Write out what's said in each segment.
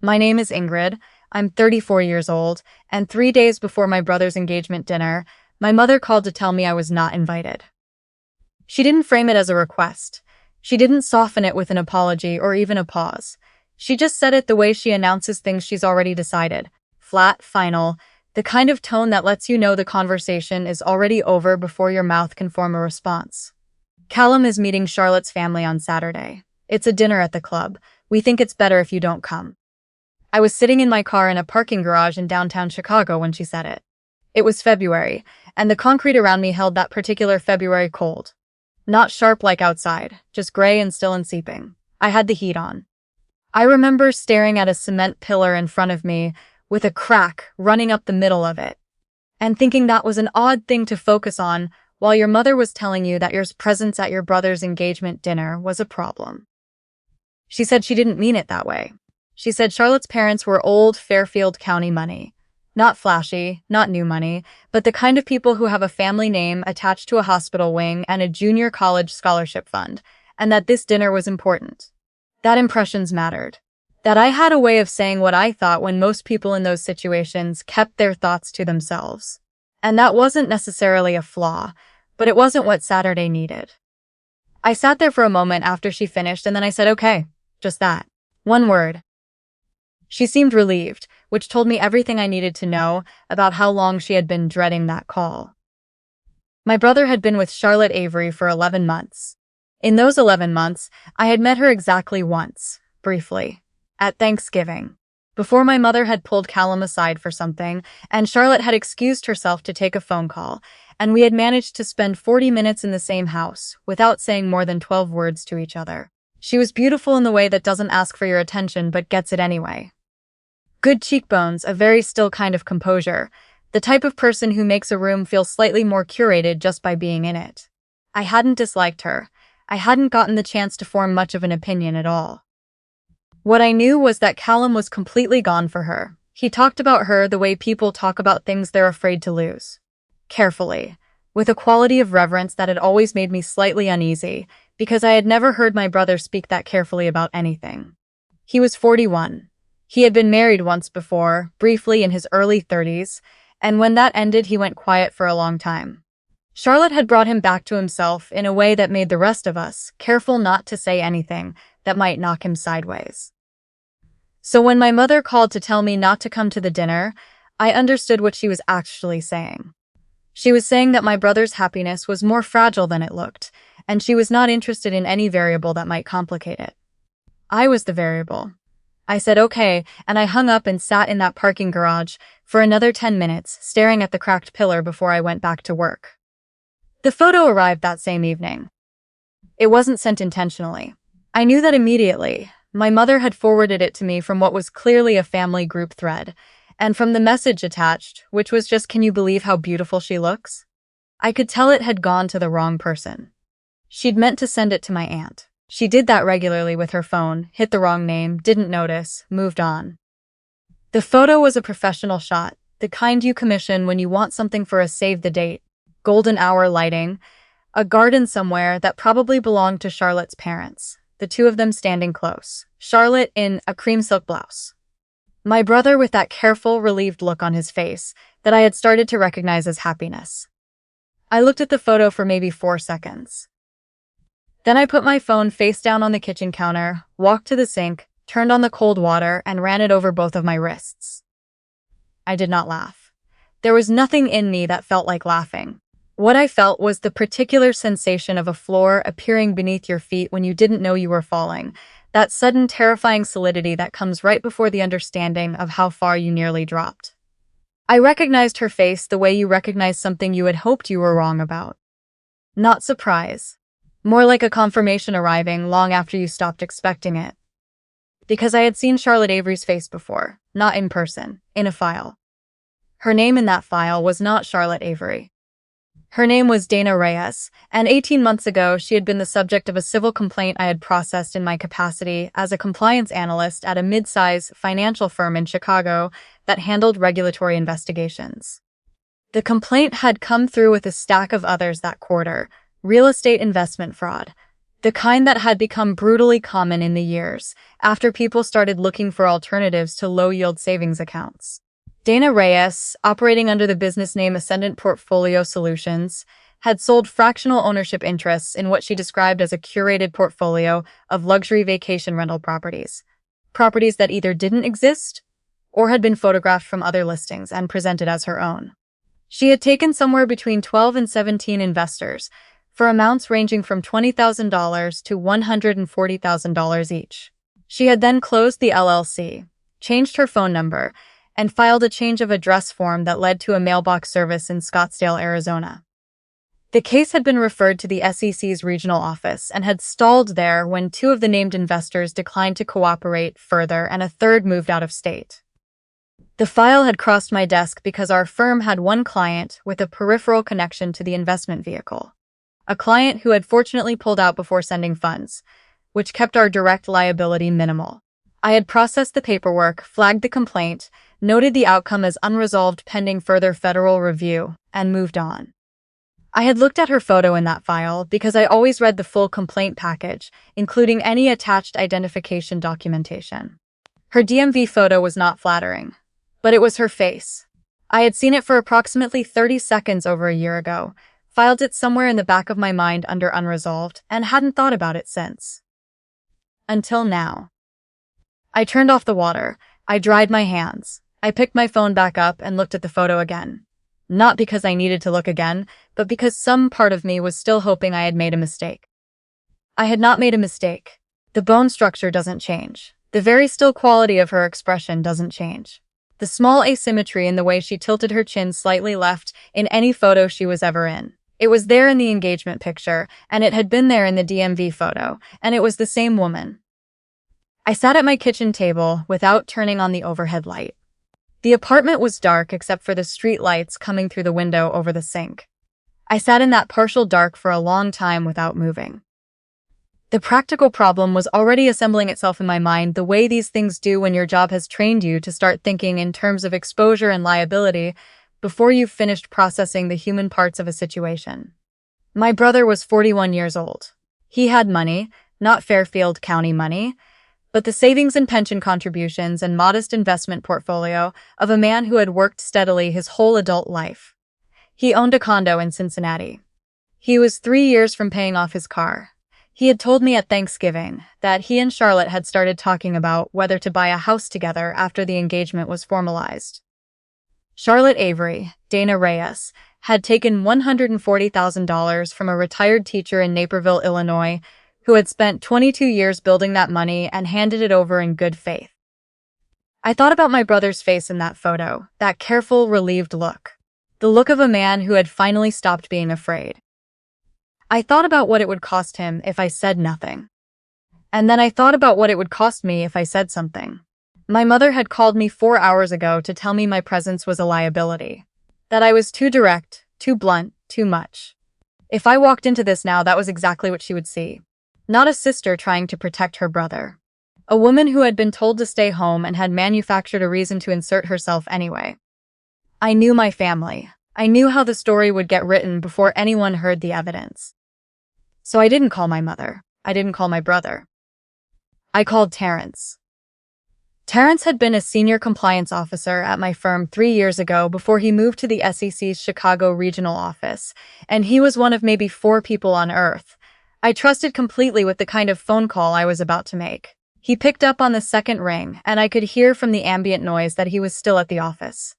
My name is Ingrid. I'm 34 years old, and 3 days before my brother's engagement dinner, my mother called to tell me I was not invited. She didn't frame it as a request. She didn't soften it with an apology or even a pause. She just said it the way she announces things she's already decided. Flat, final, the kind of tone that lets you know the conversation is already over before your mouth can form a response. Callum is meeting Charlotte's family on Saturday. It's a dinner at the club. We think it's better if you don't come. I was sitting in my car in a parking garage in downtown Chicago when she said it. It was February, and the concrete around me held that particular February cold. Not sharp like outside, just gray and still and seeping. I had the heat on. I remember staring at a cement pillar in front of me with a crack running up the middle of it, and thinking that was an odd thing to focus on while your mother was telling you that your presence at your brother's engagement dinner was a problem. She said she didn't mean it that way. She said Charlotte's parents were old Fairfield County money. Not flashy, not new money, but the kind of people who have a family name attached to a hospital wing and a junior college scholarship fund, and that this dinner was important. That impressions mattered. That I had a way of saying what I thought when most people in those situations kept their thoughts to themselves. And that wasn't necessarily a flaw, but it wasn't what Saturday needed. I sat there for a moment after she finished and then I said, okay, just that. One word. She seemed relieved, which told me everything I needed to know about how long she had been dreading that call. My brother had been with Charlotte Avery for 11 months. In those 11 months, I had met her exactly once, briefly, at Thanksgiving, before my mother had pulled Callum aside for something, and Charlotte had excused herself to take a phone call, and we had managed to spend 40 minutes in the same house, without saying more than 12 words to each other. She was beautiful in the way that doesn't ask for your attention but gets it anyway. Good cheekbones, a very still kind of composure, the type of person who makes a room feel slightly more curated just by being in it. I hadn't disliked her. I hadn't gotten the chance to form much of an opinion at all. What I knew was that Callum was completely gone for her. He talked about her the way people talk about things they're afraid to lose. Carefully, with a quality of reverence that had always made me slightly uneasy, because I had never heard my brother speak that carefully about anything. He was 41. He had been married once before, briefly in his early 30s, and when that ended he went quiet for a long time. Charlotte had brought him back to himself in a way that made the rest of us careful not to say anything that might knock him sideways. So when my mother called to tell me not to come to the dinner, I understood what she was actually saying. She was saying that my brother's happiness was more fragile than it looked, and she was not interested in any variable that might complicate it. I was the variable. I said okay, and I hung up and sat in that parking garage for another 10 minutes, staring at the cracked pillar before I went back to work. The photo arrived that same evening. It wasn't sent intentionally. I knew that immediately. My mother had forwarded it to me from what was clearly a family group thread, and from the message attached, which was just, "Can you believe how beautiful she looks?" I could tell it had gone to the wrong person. She'd meant to send it to my aunt. She did that regularly with her phone, hit the wrong name, didn't notice, moved on. The photo was a professional shot, the kind you commission when you want something for a save-the-date, golden hour lighting, a garden somewhere that probably belonged to Charlotte's parents, the two of them standing close, Charlotte in a cream silk blouse. My brother with that careful, relieved look on his face that I had started to recognize as happiness. I looked at the photo for maybe 4 seconds. Then I put my phone face down on the kitchen counter, walked to the sink, turned on the cold water, and ran it over both of my wrists. I did not laugh. There was nothing in me that felt like laughing. What I felt was the particular sensation of a floor appearing beneath your feet when you didn't know you were falling, that sudden terrifying solidity that comes right before the understanding of how far you nearly dropped. I recognized her face the way you recognize something you had hoped you were wrong about. Not surprise. More like a confirmation arriving long after you stopped expecting it. Because I had seen Charlotte Avery's face before, not in person, in a file. Her name in that file was not Charlotte Avery. Her name was Dana Reyes, and 18 months ago she had been the subject of a civil complaint I had processed in my capacity as a compliance analyst at a mid-size financial firm in Chicago that handled regulatory investigations. The complaint had come through with a stack of others that quarter: real estate investment fraud, The kind that had become brutally common in the years after people started looking for alternatives to low-yield savings accounts. Dana Reyes, operating under the business name Ascendant Portfolio Solutions, had sold fractional ownership interests in what she described as a curated portfolio of luxury vacation rental properties. Properties that either didn't exist or had been photographed from other listings and presented as her own. She had taken somewhere between 12 and 17 investors for amounts ranging from $20,000 to $140,000 each. She had then closed the LLC, changed her phone number, and filed a change of address form that led to a mailbox service in Scottsdale, Arizona. The case had been referred to the SEC's regional office and had stalled there when two of the named investors declined to cooperate further and a third moved out of state. The file had crossed my desk because our firm had one client with a peripheral connection to the investment vehicle. A client who had fortunately pulled out before sending funds, which kept our direct liability minimal. I had processed the paperwork, flagged the complaint, noted the outcome as unresolved pending further federal review, and moved on. I had looked at her photo in that file because I always read the full complaint package, including any attached identification documentation. Her DMV photo was not flattering, but it was her face. I had seen it for approximately 30 seconds over a year ago, filed it somewhere in the back of my mind under unresolved, and hadn't thought about it since. Until now. I turned off the water. I dried my hands. I picked my phone back up and looked at the photo again. Not because I needed to look again, but because some part of me was still hoping I had made a mistake. I had not made a mistake. The bone structure doesn't change. The very still quality of her expression doesn't change. The small asymmetry in the way she tilted her chin slightly left in any photo she was ever in. It was there in the engagement picture, and it had been there in the DMV photo, and it was the same woman. I sat at my kitchen table without turning on the overhead light. The apartment was dark except for the street lights coming through the window over the sink. I sat in that partial dark for a long time without moving. The practical problem was already assembling itself in my mind the way these things do when your job has trained you to start thinking in terms of exposure and liability before you've finished processing the human parts of a situation. My brother was 41 years old. He had money, not Fairfield County money, but the savings and pension contributions and modest investment portfolio of a man who had worked steadily his whole adult life. He owned a condo in Cincinnati. He was 3 years from paying off his car. He had told me at Thanksgiving that he and Charlotte had started talking about whether to buy a house together after the engagement was formalized. Charlotte Avery, Dana Reyes, had taken $140,000 from a retired teacher in Naperville, Illinois, who had spent 22 years building that money and handed it over in good faith. I thought about my brother's face in that photo, that careful, relieved look. The look of a man who had finally stopped being afraid. I thought about what it would cost him if I said nothing. And then I thought about what it would cost me if I said something. My mother had called me 4 hours ago to tell me my presence was a liability. That I was too direct, too blunt, too much. If I walked into this now, that was exactly what she would see. Not a sister trying to protect her brother. A woman who had been told to stay home and had manufactured a reason to insert herself anyway. I knew my family. I knew how the story would get written before anyone heard the evidence. So I didn't call my mother. I didn't call my brother. I called Terrence. Terrence had been a senior compliance officer at my firm 3 years ago before he moved to the SEC's Chicago regional office, and he was one of maybe 4 people on Earth I trusted completely with the kind of phone call I was about to make. He picked up on the second ring, and I could hear from the ambient noise that he was still at the office.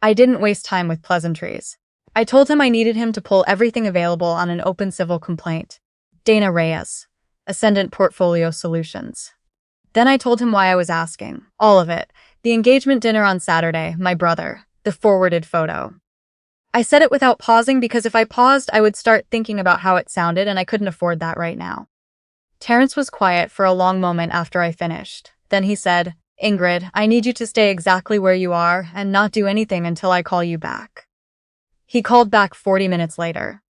I didn't waste time with pleasantries. I told him I needed him to pull everything available on an open civil complaint. Dana Reyes, Ascendant Portfolio Solutions. Then I told him why I was asking. All of it. The engagement dinner on Saturday, my brother, the forwarded photo. I said it without pausing because if I paused, I would start thinking about how it sounded, and I couldn't afford that right now. Terrence was quiet for a long moment after I finished. Then he said, "Ingrid, I need you to stay exactly where you are and not do anything until I call you back." He called back 40 minutes later.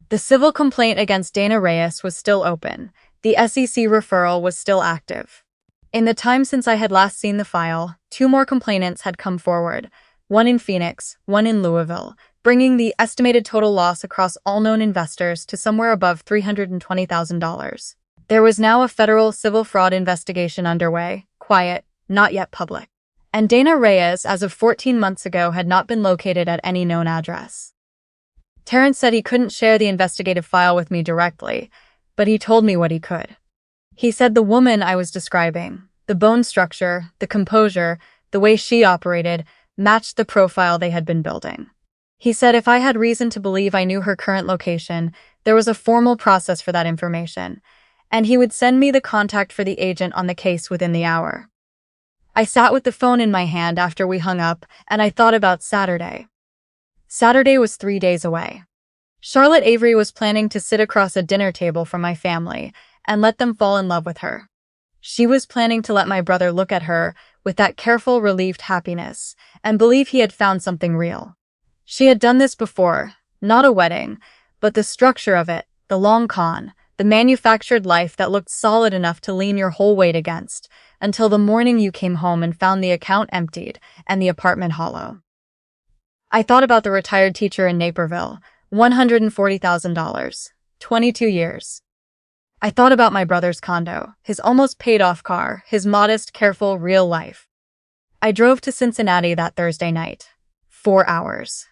The civil complaint against Dana Reyes was still open. The SEC referral was still active. In the time since I had last seen the file, 2 more complainants had come forward, one in Phoenix, one in Louisville, bringing the estimated total loss across all known investors to somewhere above $320,000. There was now a federal civil fraud investigation underway, quiet, not yet public. And Dana Reyes, as of 14 months ago, had not been located at any known address. Terrence said he couldn't share the investigative file with me directly, but he told me what he could. He said the woman I was describing, the bone structure, the composure, the way she operated, matched the profile they had been building. He said if I had reason to believe I knew her current location, there was a formal process for that information, and he would send me the contact for the agent on the case within the hour. I sat with the phone in my hand after we hung up, and I thought about Saturday. Saturday was 3 days away. Charlotte Avery was planning to sit across a dinner table from my family and let them fall in love with her. She was planning to let my brother look at her with that careful, relieved happiness and believe he had found something real. She had done this before, not a wedding, but the structure of it, the long con, the manufactured life that looked solid enough to lean your whole weight against, until the morning you came home and found the account emptied and the apartment hollow. I thought about the retired teacher in Naperville, $140,000, 22 years. I thought about my brother's condo, his almost paid-off car, his modest, careful, real life. I drove to Cincinnati that Thursday night. 4 hours.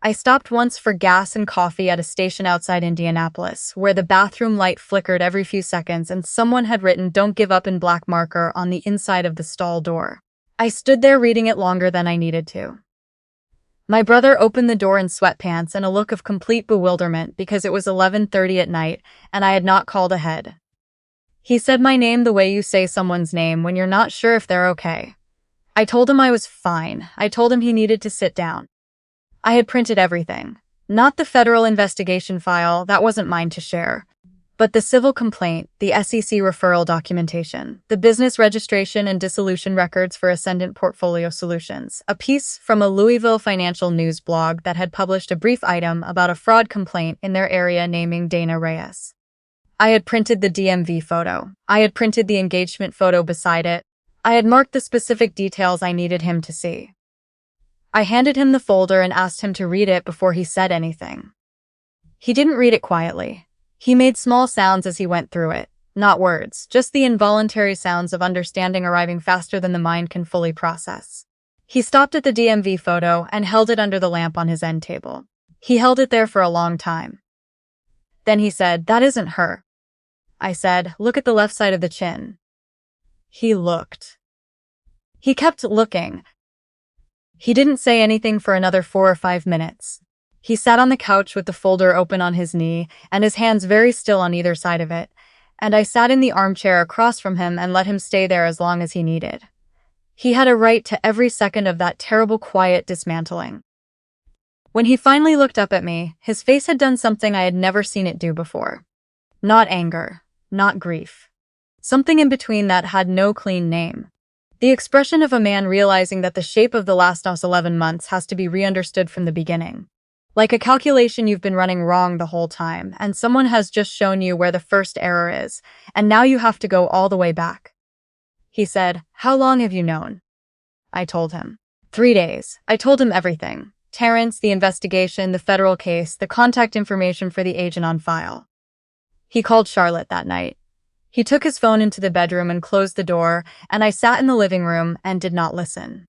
I stopped once for gas and coffee at a station outside Indianapolis, where the bathroom light flickered every few seconds and someone had written "Don't give up" in black marker on the inside of the stall door. I stood there reading it longer than I needed to. My brother opened the door in sweatpants and a look of complete bewilderment because it was 11:30 at night and I had not called ahead. He said my name the way you say someone's name when you're not sure if they're okay. I told him I was fine. I told him he needed to sit down. I had printed everything. Not the federal investigation file, that wasn't mine to share, but the civil complaint, the SEC referral documentation, the business registration and dissolution records for Ascendant Portfolio Solutions, a piece from a Louisville financial news blog that had published a brief item about a fraud complaint in their area naming Dana Reyes. I had printed the DMV photo. I had printed the engagement photo beside it. I had marked the specific details I needed him to see. I handed him the folder and asked him to read it before he said anything. He didn't read it quietly. He made small sounds as he went through it, not words, just the involuntary sounds of understanding arriving faster than the mind can fully process. He stopped at the DMV photo and held it under the lamp on his end table. He held it there for a long time. Then he said, "That isn't her." I said, "Look at the left side of the chin." He looked. He kept looking. He didn't say anything for another 4 or 5 minutes. He sat on the couch with the folder open on his knee and his hands very still on either side of it, and I sat in the armchair across from him and let him stay there as long as he needed. He had a right to every second of that terrible quiet dismantling. When he finally looked up at me, his face had done something I had never seen it do before. Not anger, not grief. Something in between that had no clean name. The expression of a man realizing that the shape of the last 11 months has to be re-understood from the beginning. Like a calculation you've been running wrong the whole time, and someone has just shown you where the first error is, and now you have to go all the way back. He said, "How long have you known?" I told him. 3 days. I told him everything. Terrence, the investigation, the federal case, the contact information for the agent on file. He called Charlotte that night. He took his phone into the bedroom and closed the door, and I sat in the living room and did not listen.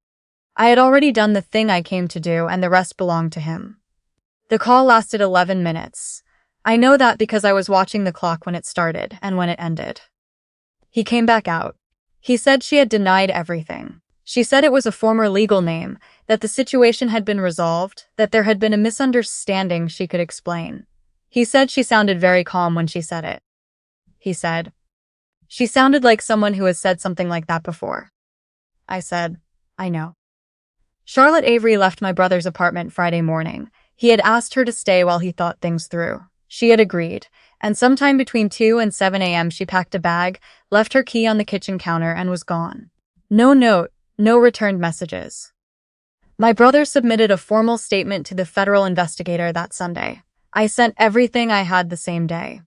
I had already done the thing I came to do, and the rest belonged to him. The call lasted 11 minutes. I know that because I was watching the clock when it started and when it ended. He came back out. He said she had denied everything. She said it was a former legal name, that the situation had been resolved, that there had been a misunderstanding she could explain. He said she sounded very calm when she said it. He said, "She sounded like someone who has said something like that before." I said, "I know." Charlotte Avery left my brother's apartment Friday morning. He had asked her to stay while he thought things through. She had agreed, and sometime between 2 and 7 a.m. she packed a bag, left her key on the kitchen counter, and was gone. No note, no returned messages. My brother submitted a formal statement to the federal investigator that Sunday. I sent everything I had the same day.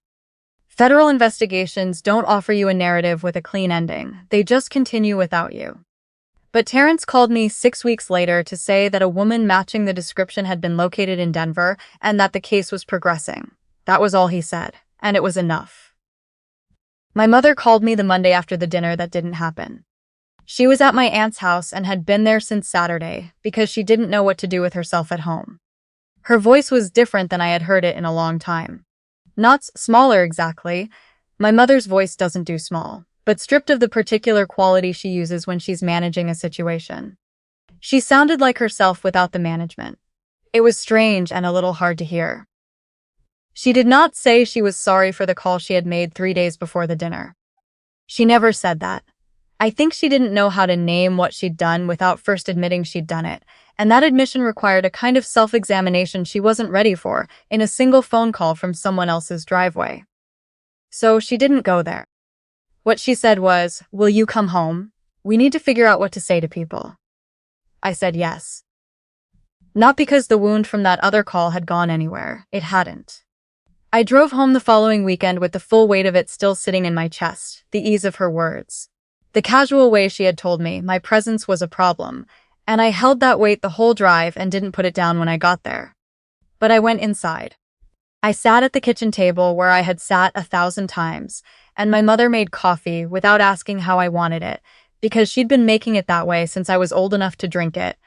Federal investigations don't offer you a narrative with a clean ending. They just continue without you. But Terrence called me 6 weeks later to say that a woman matching the description had been located in Denver and that the case was progressing. That was all he said, and it was enough. My mother called me the Monday after the dinner that didn't happen. She was at my aunt's house and had been there since Saturday because she didn't know what to do with herself at home. Her voice was different than I had heard it in a long time. Not smaller exactly. My mother's voice doesn't do small, but stripped of the particular quality she uses when she's managing a situation. She sounded like herself without the management. It was strange and a little hard to hear. She did not say she was sorry for the call she had made 3 days before the dinner. She never said that. I think she didn't know how to name what she'd done without first admitting she'd done it, and that admission required a kind of self-examination she wasn't ready for in a single phone call from someone else's driveway. So she didn't go there. What she said was, "Will you come home? We need to figure out what to say to people." I said yes. Not because the wound from that other call had gone anywhere. It hadn't. I drove home the following weekend with the full weight of it still sitting in my chest, the ease of her words. The casual way she had told me my presence was a problem, and I held that weight the whole drive and didn't put it down when I got there. But I went inside. I sat at the kitchen table where I had sat 1,000 times, and my mother made coffee without asking how I wanted it, because she'd been making it that way since I was old enough to drink it,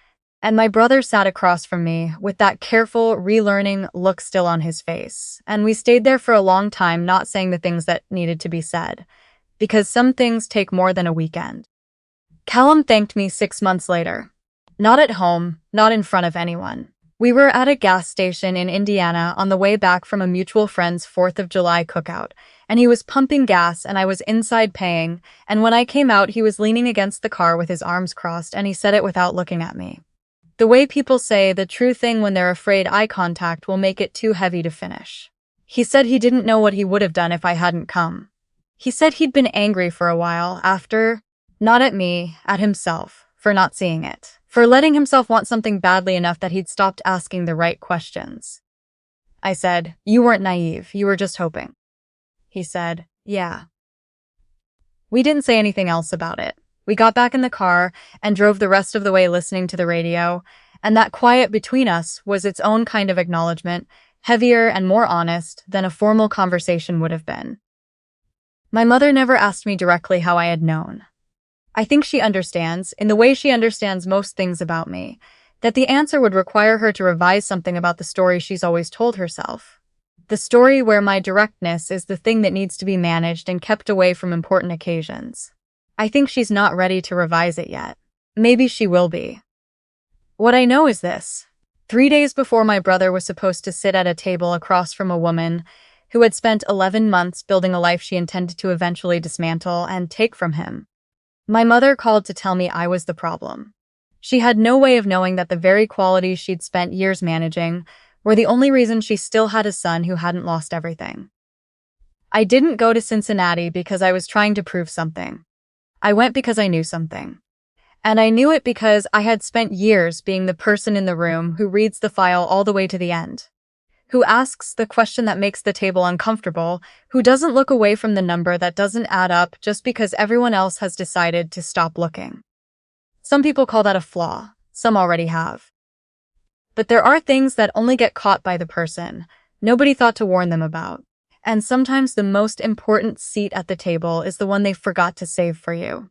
and my brother sat across from me with that careful, relearning look still on his face, and we stayed there for a long time not saying the things that needed to be said, because some things take more than a weekend. Callum thanked me 6 months later. Not at home, not in front of anyone. We were at a gas station in Indiana on the way back from a mutual friend's 4th of July cookout, and he was pumping gas and I was inside paying, and when I came out he was leaning against the car with his arms crossed and he said it without looking at me. The way people say the true thing when they're afraid eye contact will make it too heavy to finish. He said he didn't know what he would have done if I hadn't come. He said he'd been angry for a while after, not at me, at himself, for not seeing it, for letting himself want something badly enough that he'd stopped asking the right questions. I said, "You weren't naive, you were just hoping." He said, "Yeah." We didn't say anything else about it. We got back in the car and drove the rest of the way listening to the radio, and that quiet between us was its own kind of acknowledgement, heavier and more honest than a formal conversation would have been. My mother never asked me directly how I had known. I think she understands, in the way she understands most things about me, that the answer would require her to revise something about the story she's always told herself. The story where my directness is the thing that needs to be managed and kept away from important occasions. I think she's not ready to revise it yet. Maybe she will be. What I know is this. 3 days before my brother was supposed to sit at a table across from a woman who had spent 11 months building a life she intended to eventually dismantle and take from him, my mother called to tell me I was the problem. She had no way of knowing that the very qualities she'd spent years managing were the only reason she still had a son who hadn't lost everything. I didn't go to Cincinnati because I was trying to prove something. I went because I knew something. And I knew it because I had spent years being the person in the room who reads the file all the way to the end, who asks the question that makes the table uncomfortable, who doesn't look away from the number that doesn't add up just because everyone else has decided to stop looking. Some people call that a flaw. Some already have. But there are things that only get caught by the person nobody thought to warn them about. And sometimes the most important seat at the table is the one they forgot to save for you.